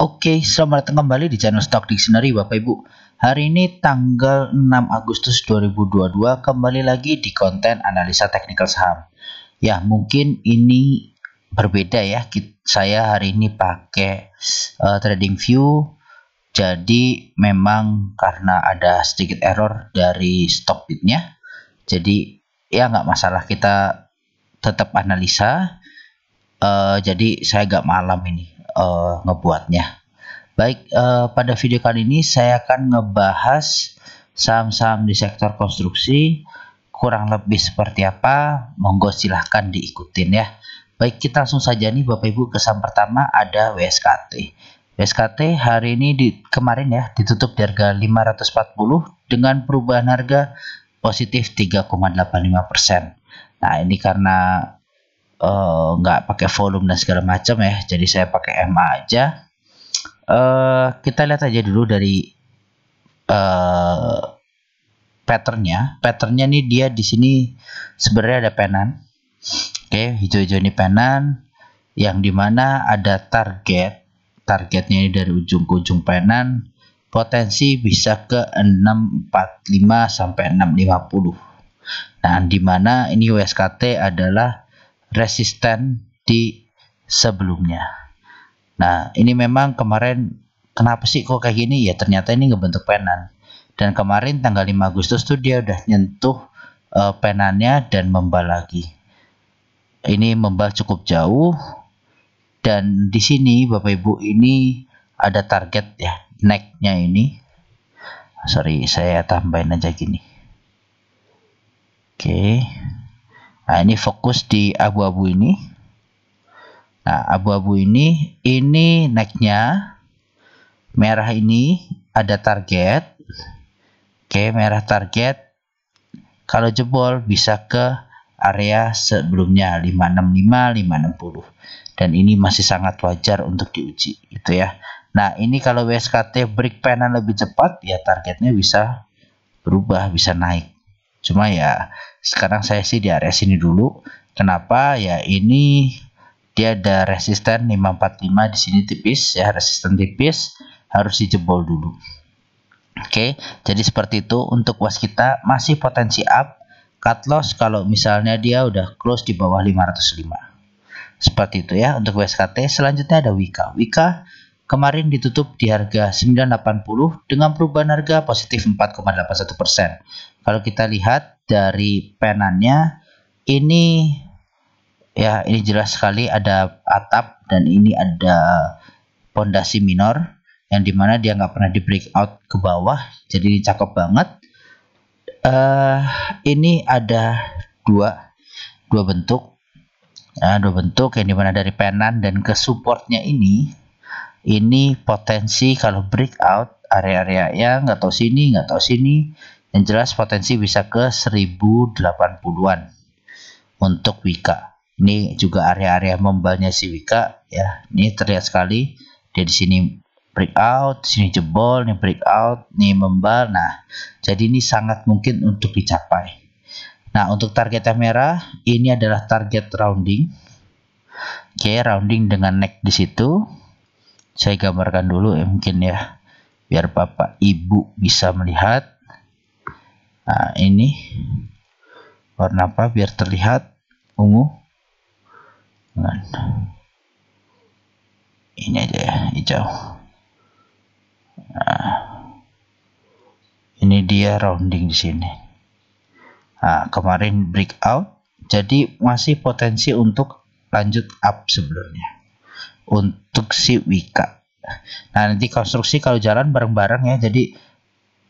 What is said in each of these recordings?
Oke, selamat datang kembali di channel Stock Dictionary Bapak Ibu. Hari ini tanggal 6 Agustus 2022 kembali lagi di konten analisa teknikal saham. Ya, mungkin ini berbeda ya. Saya hari ini pakai TradingView. Jadi memang karena ada sedikit error dari Stockbit-nya. Jadi ya nggak masalah, kita tetap analisa. Jadi saya agak malam ini ngebuatnya. Baik, pada video kali ini saya akan ngebahas saham-saham di sektor konstruksi, kurang lebih seperti apa. Monggo silahkan diikutin ya. Baik, kita langsung saja nih Bapak Ibu, ke saham pertama ada WSKT. WSKT hari ini kemarin ya ditutup di harga 540 dengan perubahan harga positif 3,85%. Nah, ini karena nggak pakai volume dan segala macam ya, jadi saya pakai MA aja. Kita lihat aja dulu dari patternnya nih. Dia di sini sebenarnya ada penan. Oke, hijau-hijau ini penan, yang dimana ada targetnya ini dari ujung ke ujung penan, potensi bisa ke 645 sampai 650. Nah, dimana ini WSKT adalah resisten di sebelumnya. Nah, ini memang kemarin kenapa sih kok kayak gini ya, ternyata ini ngebentuk penan. Dan kemarin tanggal 5 Agustus tuh dia udah nyentuh penannya dan membal lagi. Ini membal cukup jauh, dan di sini Bapak Ibu ini ada target ya, necknya ini. Sorry, saya tambahin aja gini. Oke. Nah, ini fokus di abu-abu ini. Nah, abu-abu ini necknya merah, ini ada target. Oke, merah target. Kalau jebol bisa ke area sebelumnya 565, 560. Dan ini masih sangat wajar untuk diuji, gitu ya. Nah, ini kalau WSKT break penan lebih cepat, ya targetnya bisa berubah, bisa naik. Cuma ya sekarang saya sih di area sini dulu. Kenapa? Ya ini dia ada resisten 545 di sini tipis ya, resisten tipis, harus dijebol dulu. Oke, jadi seperti itu untuk waskita, masih potensi up. Cut loss kalau misalnya dia udah close di bawah 505. Seperti itu ya untuk WSKT. Selanjutnya ada Wika. Wika kemarin ditutup di harga 980 dengan perubahan harga positif 4,81%. Kalau kita lihat dari penannya ini ya, ini jelas sekali ada atap dan ini ada pondasi minor, yang dimana dia nggak pernah di breakout ke bawah, jadi ini cakep banget. Ini ada dua bentuk, dua bentuk yang dimana dari penan dan ke supportnya ini potensi kalau breakout area-area yang nggak tahu sini, yang jelas potensi bisa ke 1080-an untuk Wika. Ini juga area-area membalnya si Wika ya. Ini terlihat sekali dia di sini breakout, sini jebol, nih breakout, nih membal. Nah, jadi ini sangat mungkin untuk dicapai. Nah, untuk targetnya merah, ini adalah target rounding. Oke, rounding dengan neck di situ. Saya gambarkan dulu ya mungkin ya, biar Bapak Ibu bisa melihat. Nah, ini warna apa biar terlihat ungu. Nah, ini aja ya, hijau. Nah, ini dia rounding di sini. Nah, kemarin breakout, jadi masih potensi untuk lanjut up sebenarnya untuk si Wika. Nah, nanti konstruksi kalau jalan bareng-bareng ya, jadi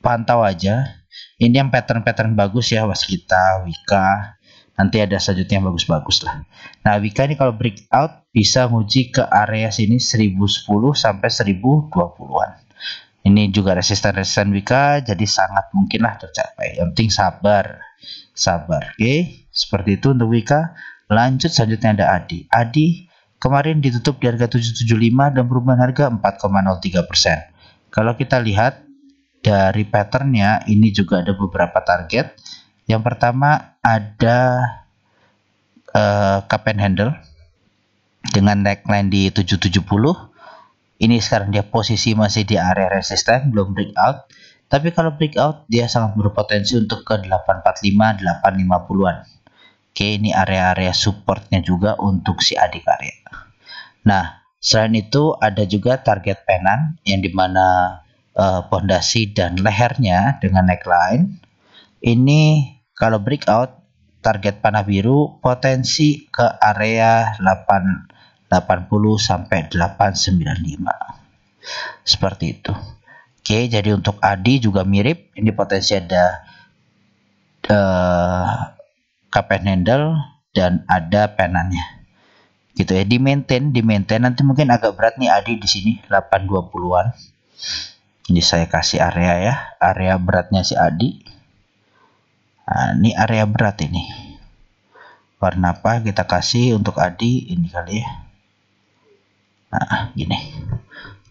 pantau aja. Ini yang pattern bagus ya, waskita, Wika. Nanti ada selanjutnya yang bagus-bagus lah. Nah, Wika ini kalau breakout bisa nguji ke area sini 1010 sampai 1020-an. Ini juga resisten Wika, jadi sangat mungkinlah tercapai. Yang penting sabar. Oke, seperti itu untuk Wika. Lanjut selanjutnya ada Adi. Adi kemarin ditutup di harga 775 dan perubahan harga 4,03%. Kalau kita lihat dari patternnya, ini juga ada beberapa target. Yang pertama ada cup and handle dengan neckline di 770. Ini sekarang dia posisi masih di area resisten, belum breakout. Tapi kalau breakout dia sangat berpotensi untuk ke 845, 850-an. Oke, ini area-area supportnya juga untuk si adikarya. Nah, selain itu ada juga target penan yang dimana pondasi dan lehernya dengan neckline. Ini kalau breakout target panah biru potensi ke area 880 sampai 895. Seperti itu. Oke, jadi untuk ADI juga mirip. Ini potensi ada cup and handle dan ada penannya. Gitu ya, di maintain nanti mungkin agak berat nih ADI di sini 820-an. Ini saya kasih area ya, area beratnya si ADI. Nah, ini area berat ini. Warna apa kita kasih untuk ADI ini kali ya. Nah, gini.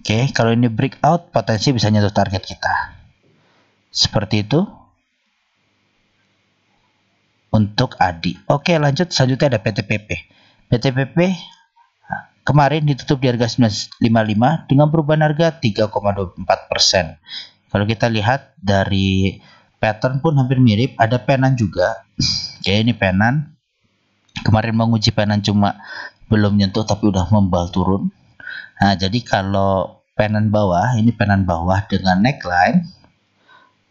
Oke, kalau ini breakout potensi bisa nyentuh target kita. Seperti itu. Untuk ADI. Oke, lanjut selanjutnya ada PTPP. PTPP kemarin ditutup di harga 955 dengan perubahan harga 3,24%. Kalau kita lihat dari pattern pun hampir mirip, ada penan juga. Oke, ini penan. Kemarin menguji penan cuma belum nyentuh tapi udah membal turun. Nah, jadi kalau penan bawah, ini penan bawah dengan neckline,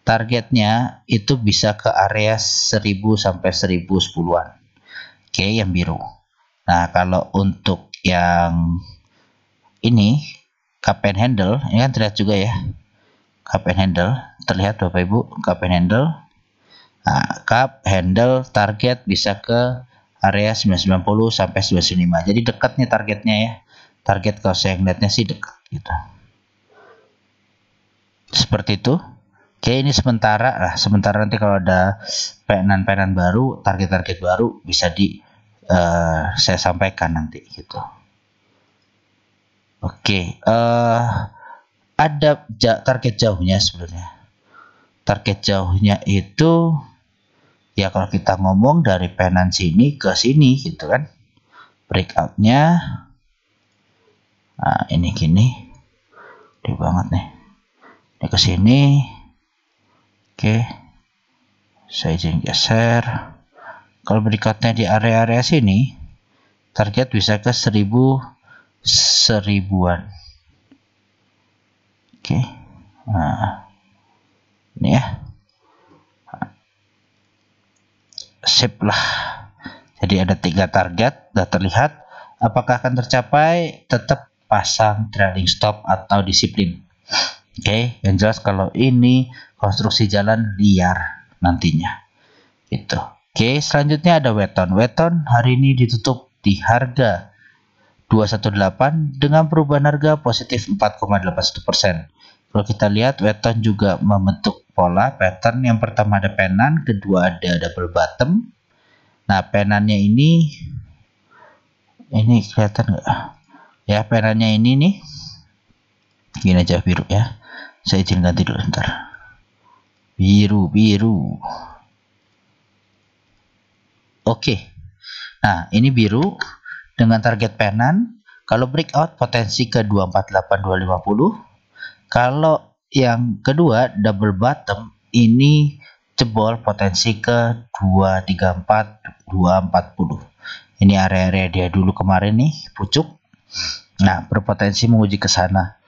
targetnya itu bisa ke area 1000 sampai 1010-an. Oke, yang biru. Nah, kalau untuk yang ini cup and handle, ini kan terlihat juga ya. Cup and handle, terlihat Bapak Ibu, cup and handle. Nah, cup handle target bisa ke area 990 sampai 995. Jadi dekat nih targetnya ya. Target kalau saya ngeliatnya sih dekat gitu. Seperti itu. Oke, ini sementara lah. Sementara nanti kalau ada penan-penan baru, target-target baru bisa saya sampaikan nanti gitu. Oke, ada target jauhnya sebenarnya. Target jauhnya itu ya kalau kita ngomong dari penan sini ke sini gitu kan. Breakoutnya nah, ini gini. Gede banget nih. Ini ke sini. Oke. Saya izin geser. Kalau berikutnya di area-area sini, target bisa ke 1000-an. Oke. Nah, ini ya. Sip lah. Jadi ada 3 target, sudah terlihat. Apakah akan tercapai? Tetap pasang trailing stop atau disiplin. Oke, yang jelas kalau ini konstruksi jalan liar nantinya. Gitu. Oke, selanjutnya ada weton. Weton hari ini ditutup di harga 218 dengan perubahan harga positif 4,81%. Kalau kita lihat weton juga membentuk pola pattern. Yang pertama ada penan, kedua ada double bottom. Nah, penannya ini kelihatan nggak? Ya, penannya ini nih. Gini aja biru ya. Saya izin ganti dulu bentar. Biru. Oke. Nah, ini biru dengan target penan. Kalau breakout potensi ke 248 250. Kalau yang kedua double bottom ini jebol potensi ke 234 240. Ini area-area dia dulu kemarin nih, pucuk. Nah, berpotensi menguji ke sana.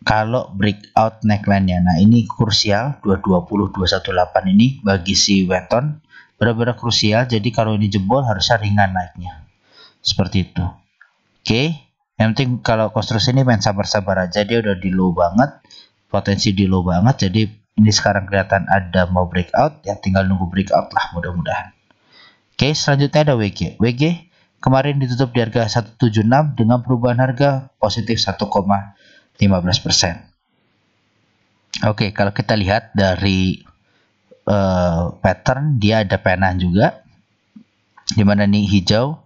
Kalau breakout neckline-nya, nah ini krusial 220 218 ini bagi si weton benar-benar krusial. Jadi kalau ini jebol harusnya ringan naiknya. Seperti itu. Oke, yang penting kalau konstruksi ini main sabar-sabar aja, dia udah di low banget, potensi di low banget. Jadi ini sekarang kelihatan ada mau breakout, ya tinggal nunggu breakout lah mudah-mudahan. Oke, selanjutnya ada WG. WG kemarin ditutup di harga 176 dengan perubahan harga positif 1,15%. Oke, kalau kita lihat dari pattern, dia ada penan juga, dimana nih hijau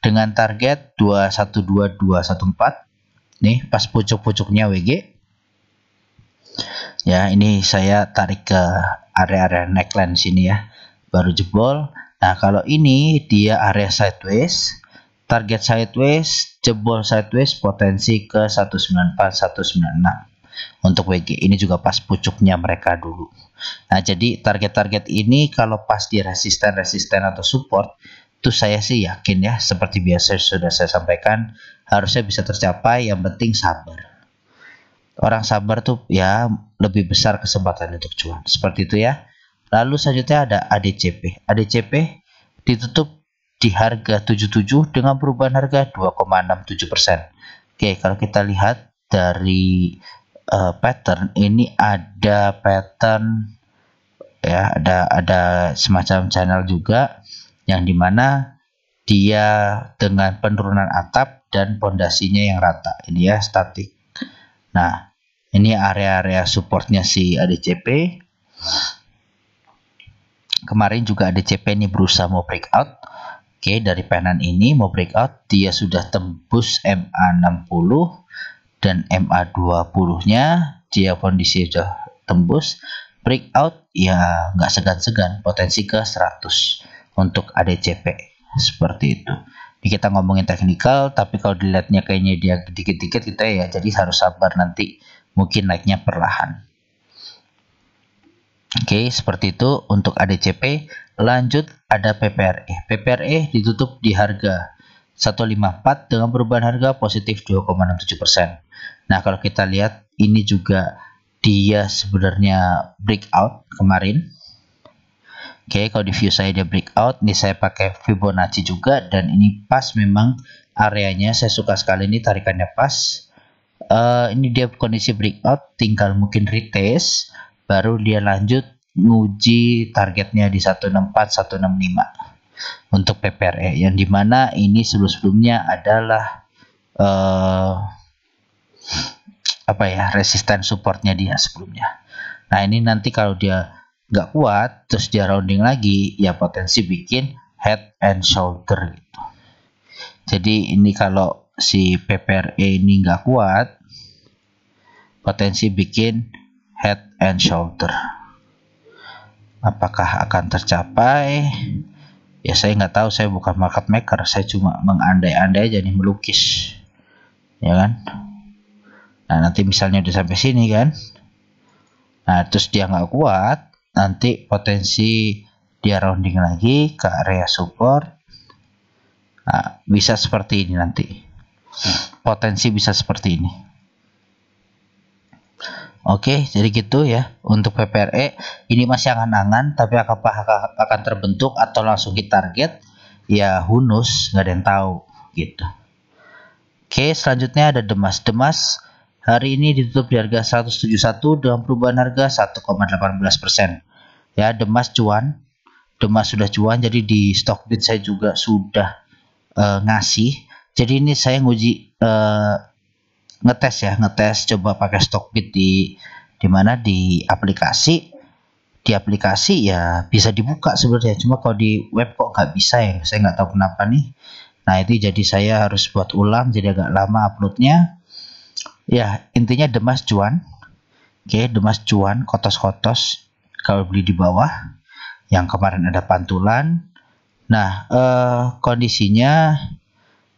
dengan target 212 214. Nih pas pucuk-pucuknya WG. Ya, ini saya tarik ke area-area neckline sini ya, baru jebol. Nah, kalau ini dia area sideways, target sideways, jebol sideways, potensi ke 194 196 untuk WG. Ini juga pas pucuknya mereka dulu. Nah, jadi target-target ini kalau pas di resisten atau support itu saya sih yakin ya, seperti biasa sudah saya sampaikan, harusnya bisa tercapai. Yang penting sabar. Orang sabar tuh ya lebih besar kesempatan untuk cuan. Seperti itu ya. Lalu selanjutnya ada ADCP. ADCP ditutup di harga 77 dengan perubahan harga 2,67%. Oke, kalau kita lihat dari pattern ini, ada pattern ya, ada semacam channel juga yang dimana dia dengan penurunan atap dan pondasinya yang rata. Ini ya, statik. Nah, ini area-area supportnya si ADCP. Kemarin juga ADCP ini berusaha mau breakout. Oke, dari pattern ini mau breakout, dia sudah tembus MA60 dan MA20-nya, dia kondisi sudah tembus. Breakout ya nggak segan-segan, potensi ke 100 untuk ADCP seperti itu. Ini kita ngomongin teknikal, tapi kalau dilihatnya kayaknya dia dikit-dikit kita ya, jadi harus sabar, nanti mungkin naiknya perlahan. Oke, seperti itu untuk ADCP. Lanjut ada PPRE. PPRE ditutup di harga 154 dengan perubahan harga positif 2,67%. Nah, kalau kita lihat ini juga dia sebenarnya breakout kemarin. Oke, kalau di view saya dia breakout. Ini saya pakai Fibonacci juga, dan ini pas memang areanya. Saya suka sekali ini, tarikannya pas. Ini dia kondisi breakout, tinggal mungkin retest, baru dia lanjut nguji targetnya di 164 165 untuk PPRE, yang dimana ini sebelumnya adalah resisten supportnya dia sebelumnya. Nah, ini nanti kalau dia nggak kuat terus dia rounding lagi, ya potensi bikin head and shoulder gitu. Jadi ini kalau si PPRE ini nggak kuat, potensi bikin head and shoulder. Apakah akan tercapai? Ya saya nggak tahu, saya bukan market maker, saya cuma mengandai-andai jadi melukis, ya kan. Nah, nanti misalnya udah sampai sini kan, nah terus dia nggak kuat, nanti potensi dia rounding lagi ke area support. Nah, bisa seperti ini nanti, potensi bisa seperti ini. Oke, jadi gitu ya untuk PPRE. Ini masih angan-angan, tapi apakah akan terbentuk atau langsung hit target, ya who knows, nggak ada yang tahu gitu. Oke, selanjutnya ada Demas. Demas hari ini ditutup di harga 171 dengan perubahan harga 1,18%. Ya, Demas cuan. Demas sudah cuan, jadi di Stockbit saya juga sudah ngasih. Jadi ini saya nguji ngetes coba pakai Stockbit di mana di aplikasi. Di aplikasi ya bisa dibuka sebenarnya, cuma kalau di web kok nggak bisa ya, saya nggak tahu kenapa nih. Nah, itu jadi saya harus buat ulang, jadi agak lama uploadnya. Ya, intinya Demas cuan. Oke, Demas cuan, kotos-kotos kalau beli di bawah. Yang kemarin ada pantulan. Nah, kondisinya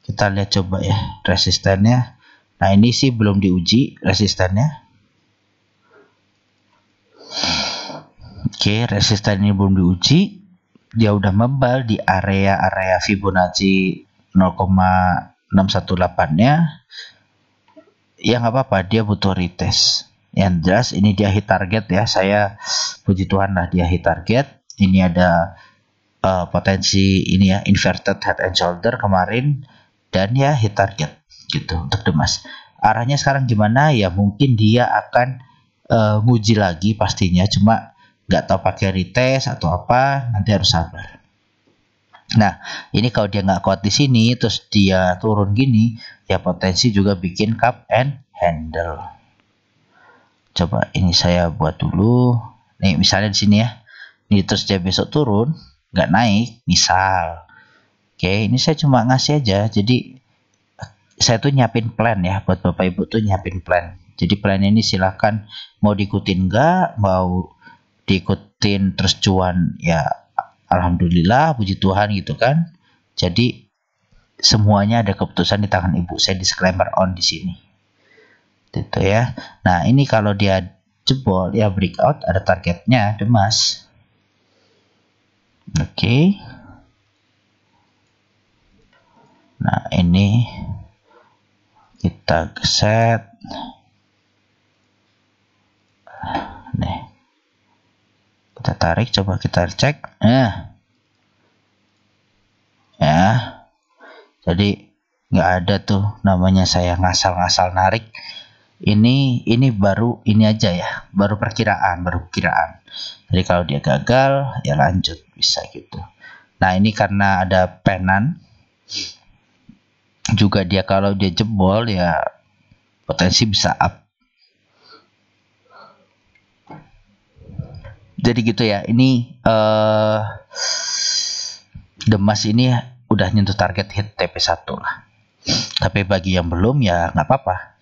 kita lihat coba ya resistennya. Nah, ini sih belum diuji resistennya. Oke, resisten ini belum diuji. Dia udah membal di area Fibonacci 0,618-nya. Ya nggak apa-apa, dia butuh retest. Yang jelas ini dia hit target ya. Saya puji Tuhan lah dia hit target. Ini ada potensi ini ya, inverted head and shoulder kemarin, dan ya hit target gitu untuk Demas. Arahnya sekarang gimana ya, mungkin dia akan nguji lagi pastinya, cuma nggak tahu pakai retest atau apa, nanti harus sabar. Nah, ini kalau dia nggak kuat di sini terus dia turun gini, ya potensi juga bikin cup and handle. Coba ini saya buat dulu. Nih misalnya di sini ya. Ini terus dia besok turun, nggak naik, misal. Oke, ini saya cuma ngasih aja. Jadi saya tuh nyiapin plan ya, buat Bapak Ibu tuh nyiapin plan. Jadi plan ini silahkan mau diikutin nggak, mau diikutin terus cuan ya alhamdulillah, puji Tuhan gitu kan. Jadi semuanya ada keputusan di tangan ibu. Saya disclaimer on di sini. Gitu ya. Nah, ini kalau dia jebol ya breakout, ada targetnya emas. Oke. Nah, ini kita set. Nih. Kita tarik, coba kita cek. Nah. Ya. Jadi nggak ada tuh namanya saya ngasal-ngasal narik. Ini baru ini aja ya, baru perkiraan. Jadi kalau dia gagal ya lanjut, bisa gitu. Nah, ini karena ada penan juga, dia kalau dia jebol ya potensi bisa up. Jadi gitu ya. Ini Demas ini udah nyentuh target hit TP1 lah. Tapi bagi yang belum ya nggak apa-apa.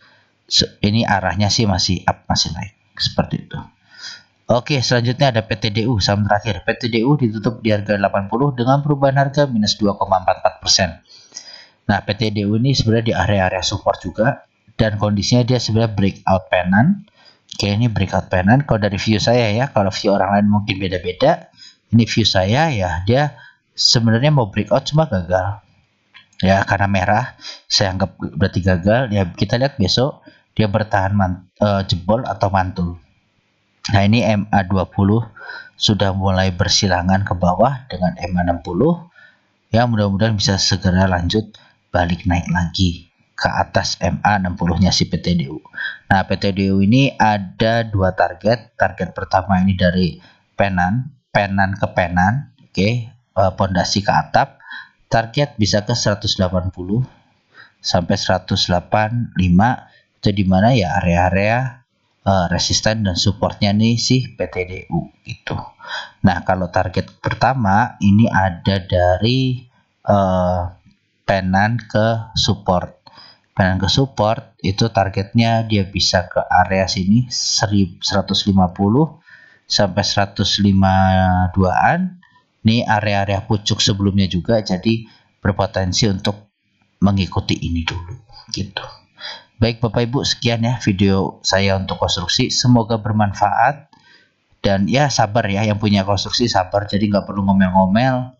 Ini arahnya sih masih up, masih naik seperti itu. Oke, selanjutnya ada PTDU, saham terakhir. PTDU ditutup di harga 80 dengan perubahan harga minus 2,44%. Nah, PTDU ini sebenarnya di area-area support juga, dan kondisinya dia sebenarnya breakout penan. Oke, ini breakout penan. Kalau dari view saya ya, kalau view orang lain mungkin beda-beda. Ini view saya ya, dia sebenarnya mau breakout cuma gagal. Ya, karena merah, saya anggap berarti gagal. Ya, kita lihat besok dia bertahan jebol atau mantul. Nah, ini MA20 sudah mulai bersilangan ke bawah dengan MA60. Ya, mudah-mudahan bisa segera lanjut balik naik lagi ke atas MA60-nya si PTDU. Nah, PTDU ini ada dua target. Target pertama ini dari penan ke penan. Oke, pondasi ke atap. Target bisa ke 180 sampai 185, itu dimana ya area-area resisten dan supportnya nih si PTDU gitu. Nah, kalau target pertama ini ada dari penan ke support. Penan ke support itu targetnya dia bisa ke area sini 150 sampai 152-an. Ini area-area pucuk sebelumnya juga, jadi berpotensi untuk mengikuti ini dulu gitu. Baik Bapak Ibu, sekian ya video saya untuk konstruksi. Semoga bermanfaat, dan ya sabar ya, yang punya konstruksi sabar, jadi nggak perlu ngomel-ngomel.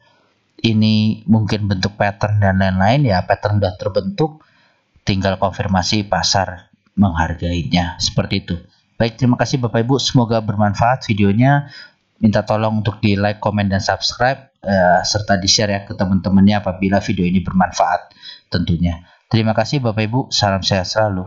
Ini mungkin bentuk pattern dan lain-lain ya, pattern udah terbentuk, tinggal konfirmasi pasar menghargainya, seperti itu. Baik, terima kasih Bapak Ibu, semoga bermanfaat videonya. Minta tolong untuk di like, komen, dan subscribe, serta di share ya ke teman-temannya apabila video ini bermanfaat tentunya. Terima kasih Bapak Ibu, salam sehat selalu.